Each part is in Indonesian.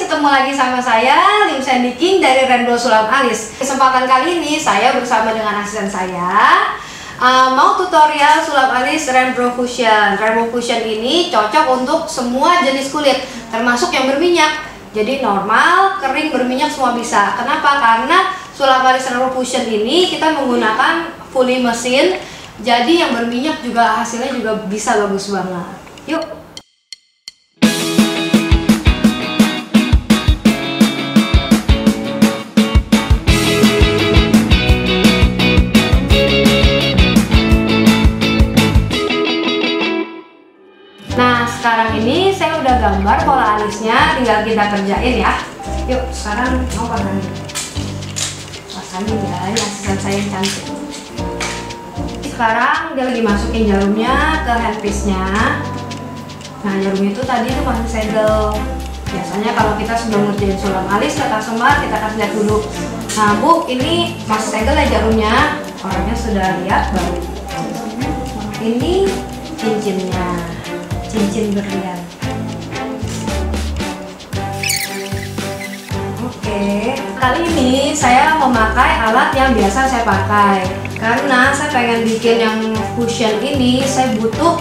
ketemu lagi sama saya, Lim Sandy King dari Rainbow Sulap Alis. Kesempatan kali ini saya bersama dengan asisten saya mau tutorial sulap alis Rainbow Fusion. Rainbow Fusion ini cocok untuk semua jenis kulit, termasuk yang berminyak. Jadi normal, kering, berminyak semua bisa. Kenapa? Karena sulap alis Rainbow Fusion ini kita menggunakan fully mesin. Jadi yang berminyak juga hasilnya juga bisa bagus banget. Yuk. Nah, sekarang ini saya udah gambar pola alisnya, tinggal kita kerjain ya. Yuk, sekarang mau pasangin ya, ini asisten saya yang cantik. Sekarang dia lagi masukin jarumnya ke handpiece-nya. Nah, jarumnya itu tadi itu masih segel. Biasanya kalau kita sudah ngerjain sulap alis ke customer, kita kasih lihat dulu. Nah, Bu, ini masih segel ya jarumnya. Orangnya sudah lihat baru. Ini cincinnya. Cincin berlian. Oke, kali ini saya memakai alat yang biasa saya pakai. Karena saya pengen bikin yang fusion ini, saya butuh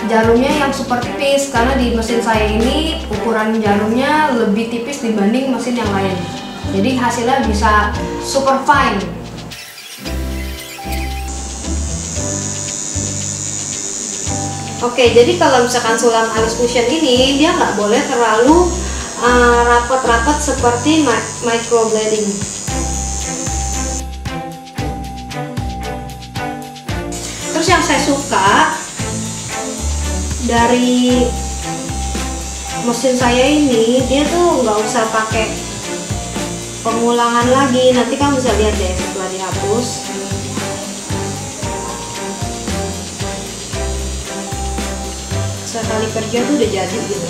jarumnya yang super tipis. Karena di mesin saya ini ukuran jarumnya lebih tipis dibanding mesin yang lain. Jadi hasilnya bisa super fine. Oke, jadi kalau misalkan sulap alis fusion ini dia nggak boleh terlalu rapat-rapat seperti microblading. Terus yang saya suka dari mesin saya ini, dia tuh nggak usah pakai pengulangan lagi. Nanti kamu bisa lihat deh setelah dihapus. Sekali kerja tuh udah jadi gitu.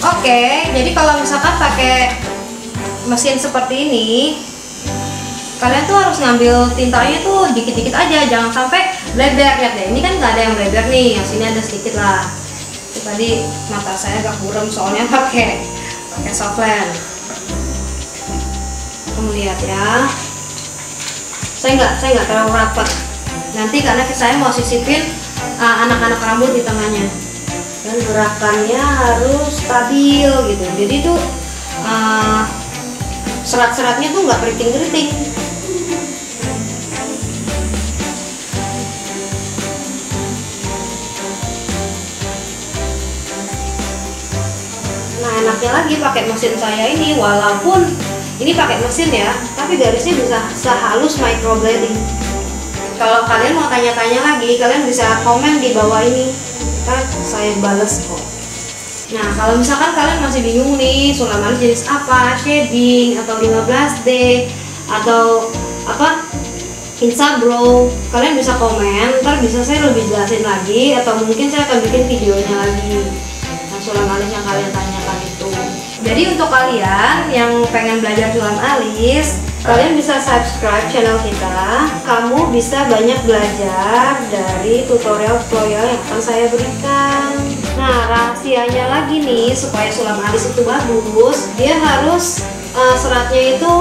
Oke, jadi kalau misalkan pakai mesin seperti ini, kalian tuh harus ngambil tintanya tuh dikit-dikit aja, jangan sampai bleber. Lihat deh, ini kan nggak ada yang bleber nih, yang sini ada sedikit lah. Itu tadi mata saya agak buram soalnya pakai softland. Kamu lihat ya, saya nggak terlalu rapat. Nanti karena saya mau sisipin anak-anak rambut di tengahnya, dan gerakannya harus stabil gitu. Jadi tuh serat-seratnya tuh nggak keriting-keriting. Nah, enaknya lagi pakai mesin saya ini, walaupun ini pakai mesin ya, tapi garisnya bisa sehalus microblading. Kalau kalian mau tanya-tanya lagi, kalian bisa komen di bawah ini, ntar saya bales kok. Nah, kalau misalkan kalian masih bingung nih sulap alis jenis apa, shading atau 15D atau apa Insabro, kalian bisa komen, ntar bisa saya lebih jelasin lagi, atau mungkin saya akan bikin videonya lagi nah, sulap alis yang kalian tanyakan itu. Jadi untuk kalian yang pengen belajar sulap alis, kalian bisa subscribe channel kita. Kamu bisa banyak belajar dari tutorial-tutorial yang akan saya berikan. Nah, rahasianya lagi nih, supaya sulap alis itu bagus, dia harus seratnya itu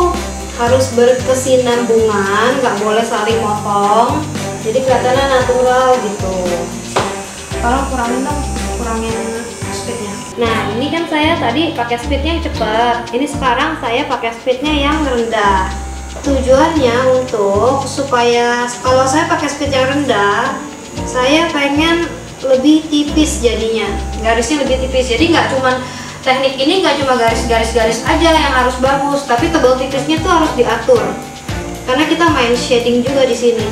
harus berkesinambungan, nggak boleh saling motong. Jadi kelihatannya natural gitu. Kalau kurangin dong, kurangin speednya. Nah, ini kan saya tadi pakai speednya yang cepat. Ini sekarang saya pakai speednya yang rendah. Tujuannya untuk supaya kalau saya pakai speed yang rendah, saya pengen lebih tipis jadinya, garisnya lebih tipis. Jadi nggak cuma teknik ini, nggak cuma garis-garis aja yang harus bagus, tapi tebal tipisnya tuh harus diatur. Karena kita main shading juga di sini.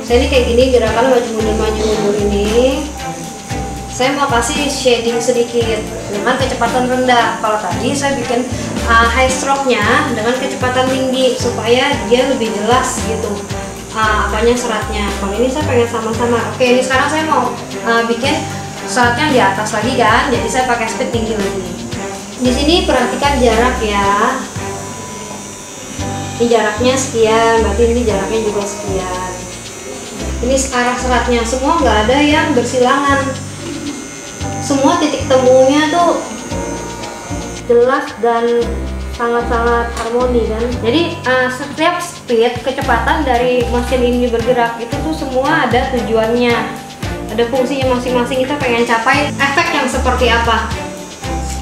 Saya ini kayak gini gerakan maju mundur ini. Saya mau kasih shading sedikit dengan kecepatan rendah. Kalau tadi saya bikin high stroke-nya dengan kecepatan tinggi supaya dia lebih jelas gitu apanya seratnya. Kalau ini saya pengen sama-sama. Oke, ini sekarang saya mau bikin seratnya di atas lagi kan, jadi saya pakai speed tinggi lagi. Di sini perhatikan jarak ya. Ini jaraknya sekian, berarti ini jaraknya juga sekian. Ini sekarang seratnya semua nggak ada yang bersilangan. semua titik temunya tuh jelas dan sangat-sangat harmoni kan. Jadi setiap speed, kecepatan dari mesin ini bergerak itu tuh semua ada tujuannya, ada fungsinya masing-masing. Kita pengen capai efek yang seperti apa.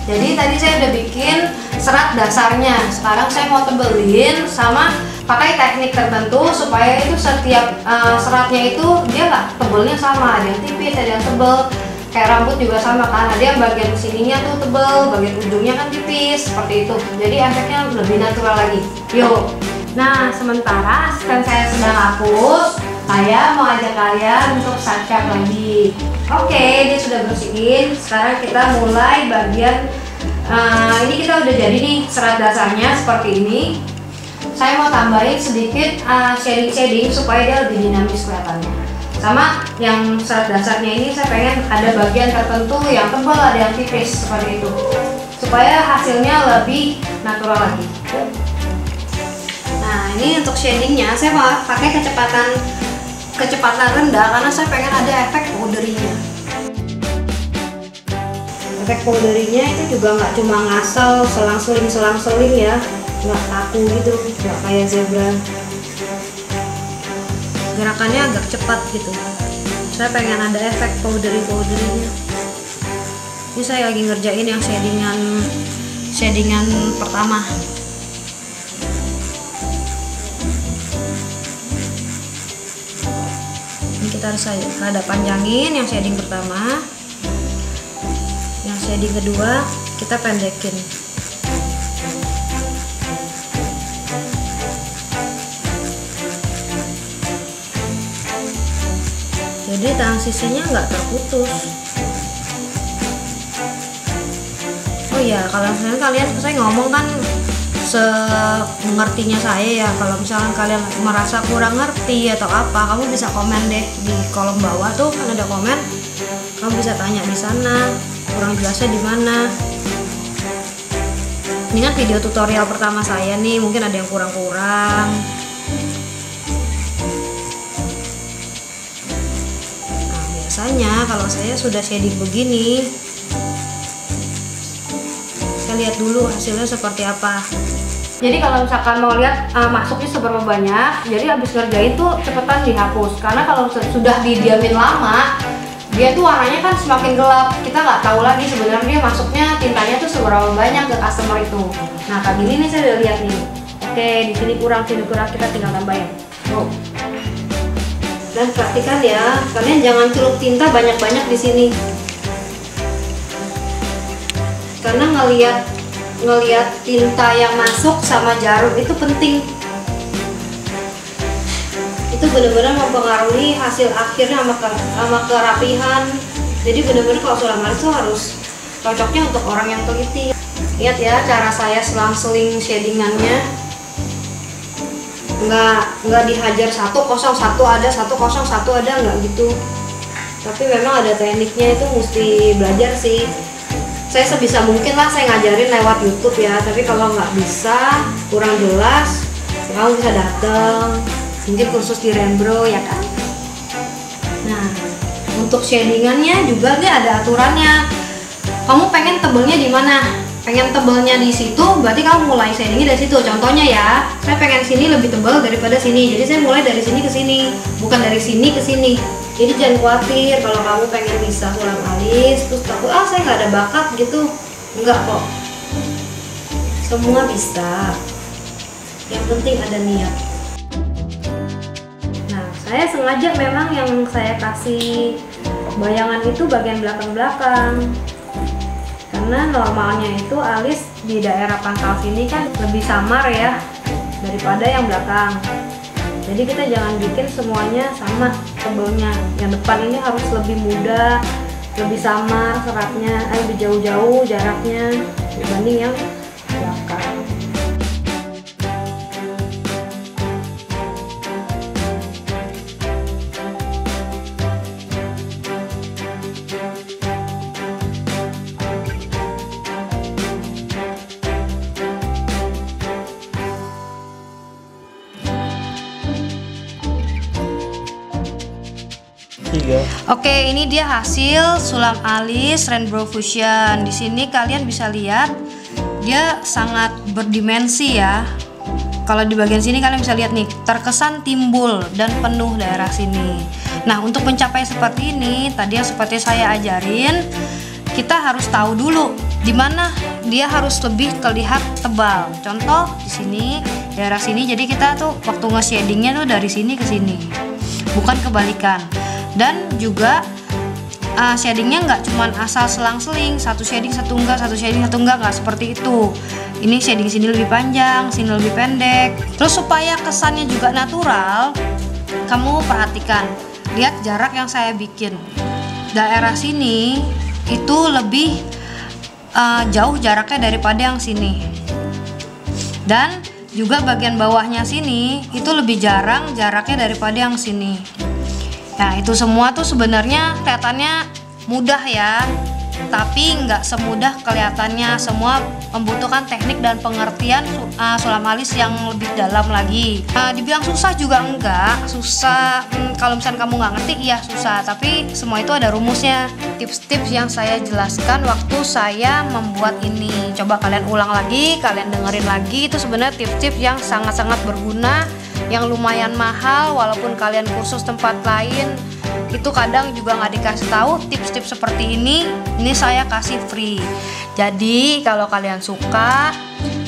Jadi tadi saya udah bikin serat dasarnya, sekarang saya mau tebelin sama pakai teknik tertentu supaya itu setiap seratnya itu dia nggak tebelnya sama, ada yang tipis, ada yang tebel. Kayak rambut juga sama kan, ada yang bagian sininya tuh tebel, bagian ujungnya kan tipis, seperti itu. Jadi efeknya lebih natural lagi. Yuk. Nah, sementara asisten saya sedang hapus, saya mau ajak kalian untuk cat lagi. Oke, dia sudah bersihin. Sekarang kita mulai bagian ini kita udah jadi nih serat dasarnya seperti ini. Saya mau tambahin sedikit shading supaya dia lebih dinamis kelihatannya. Sama yang serat dasarnya ini saya pengen ada bagian tertentu yang tebal, ada yang tipis seperti itu, supaya hasilnya lebih natural lagi. Nah, ini untuk shadingnya saya mau pakai kecepatan rendah karena saya pengen ada efek powderinya. Efek powderinya itu juga nggak cuma ngasal selang-seling ya, nggak kaku gitu, nggak kayak zebra. Gerakannya agak cepat gitu. Saya pengen ada efek powderinya. Ini saya lagi ngerjain yang shadingan pertama. Ini kita harus ada panjangin yang shading pertama. Yang shading kedua kita pendekin. Jadi transisinya nggak terputus. Oh iya, kalau misalnya saya ngomong kan semengertinya saya ya. Kalau misalnya kalian merasa kurang ngerti atau apa, kamu bisa komen deh di kolom bawah tuh kan ada komen. Kamu bisa tanya di sana, kurang jelasnya di mana. Ini kan video tutorial pertama saya nih, mungkin ada yang kurang-kurang. Biasanya kalau saya sudah shading begini, saya lihat dulu hasilnya seperti apa. Jadi kalau misalkan mau lihat masuknya seberapa banyak, jadi habis ngerjain tuh cepetan dihapus. Karena kalau sudah didiamin lama, dia tuh warnanya kan semakin gelap. Kita nggak tahu lagi sebenarnya masuknya tintanya tuh seberapa banyak ke customer itu. Nah, kayak gini nih saya udah lihat nih. Oke, di sini kurang, kita tinggal tambahin. Oh. Dan perhatikan ya, kalian jangan celup tinta banyak-banyak di sini. Karena ngelihat tinta yang masuk sama jarum itu penting. Itu benar-benar mempengaruhi hasil akhirnya sama kerapihan. Jadi benar-benar kalau sulamaris itu harus cocoknya untuk orang yang teliti. Lihat ya cara saya selang-seling shadingannya. Nggak dihajar 101 ada 101 ada, nggak gitu. Tapi memang ada tekniknya, itu mesti belajar sih. Saya sebisa mungkin lah saya ngajarin lewat YouTube ya, tapi kalau nggak bisa, kurang jelas, ya kamu bisa datang mungkin kursus di Rembro ya kan. Nah, untuk shadingannya juga dia ada aturannya. Kamu pengen tebelnya di mana? Pengen tebelnya di situ, berarti kamu mulai shadingnya dari situ. Contohnya ya, saya pengen sini lebih tebal daripada sini, jadi saya mulai dari sini ke sini, bukan dari sini ke sini. Jadi jangan khawatir kalau kamu pengen bisa sulam alis terus takut saya nggak ada bakat gitu, enggak kok. Semua bisa, yang penting ada niat. Nah, saya sengaja memang yang saya kasih bayangan itu bagian belakang-belakang. Karena normalnya itu alis di daerah pangkal sini kan lebih samar ya daripada yang belakang. Jadi kita jangan bikin semuanya sama tebelnya. Yang depan ini harus lebih muda, lebih samar seratnya, lebih jauh-jauh jaraknya dibanding yang belakang. Oke, ini dia hasil sulam alis Rainbow Fusion. Di sini kalian bisa lihat dia sangat berdimensi ya. Kalau di bagian sini kalian bisa lihat nih, terkesan timbul dan penuh daerah sini. Nah, untuk mencapai seperti ini, tadi yang seperti saya ajarin, kita harus tahu dulu di mana dia harus lebih terlihat tebal. Contoh di sini, daerah sini, jadi kita tuh waktu nge-shadingnya tuh dari sini ke sini, bukan kebalikan. Dan juga shadingnya nggak cuman asal selang-seling, satu shading satu enggak, satu shading satu enggak, nggak seperti itu. Ini shading sini lebih panjang, sini lebih pendek. Terus supaya kesannya juga natural, kamu perhatikan, lihat jarak yang saya bikin. Daerah sini itu lebih jauh jaraknya daripada yang sini. Dan juga bagian bawahnya sini itu lebih jarang jaraknya daripada yang sini. Nah, itu semua tuh sebenarnya kelihatannya mudah ya, tapi nggak semudah kelihatannya. Semua membutuhkan teknik dan pengertian sulam alis yang lebih dalam lagi. Dibilang susah juga enggak susah. Kalau misalnya kamu nggak ngerti, iya susah, tapi semua itu ada rumusnya. Tips-tips yang saya jelaskan waktu saya membuat ini, coba kalian ulang lagi, kalian dengerin lagi. Itu sebenarnya tips-tips yang sangat-sangat berguna, yang lumayan mahal. Walaupun kalian kursus tempat lain itu kadang juga nggak dikasih tahu tips-tips seperti ini saya kasih free. Jadi kalau kalian suka,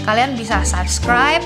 kalian bisa subscribe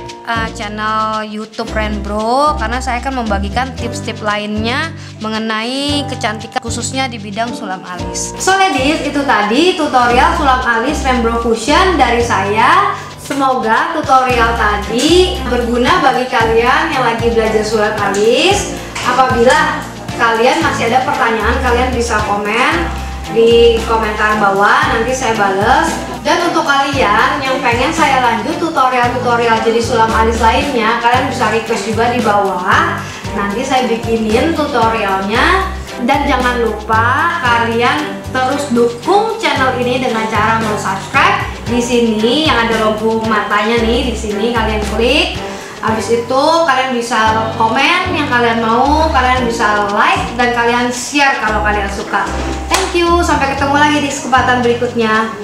channel YouTube Rainbow, karena saya akan membagikan tips-tips lainnya mengenai kecantikan, khususnya di bidang sulam alis. So ladies, itu tadi tutorial sulam alis Rainbow Fusion dari saya. Semoga tutorial tadi berguna bagi kalian yang lagi belajar sulam alis. Apabila kalian masih ada pertanyaan, kalian bisa komen di komentar bawah, nanti saya bales. Dan untuk kalian yang pengen saya lanjut tutorial-tutorial jadi sulam alis lainnya, kalian bisa request juga di bawah, nanti saya bikinin tutorialnya. Dan jangan lupa kalian terus dukung channel ini dengan cara subscribe. Di sini yang ada logo matanya nih, di sini kalian klik. Habis itu kalian bisa komen yang kalian mau, kalian bisa like, dan kalian share kalau kalian suka. Thank you, sampai ketemu lagi di kesempatan berikutnya.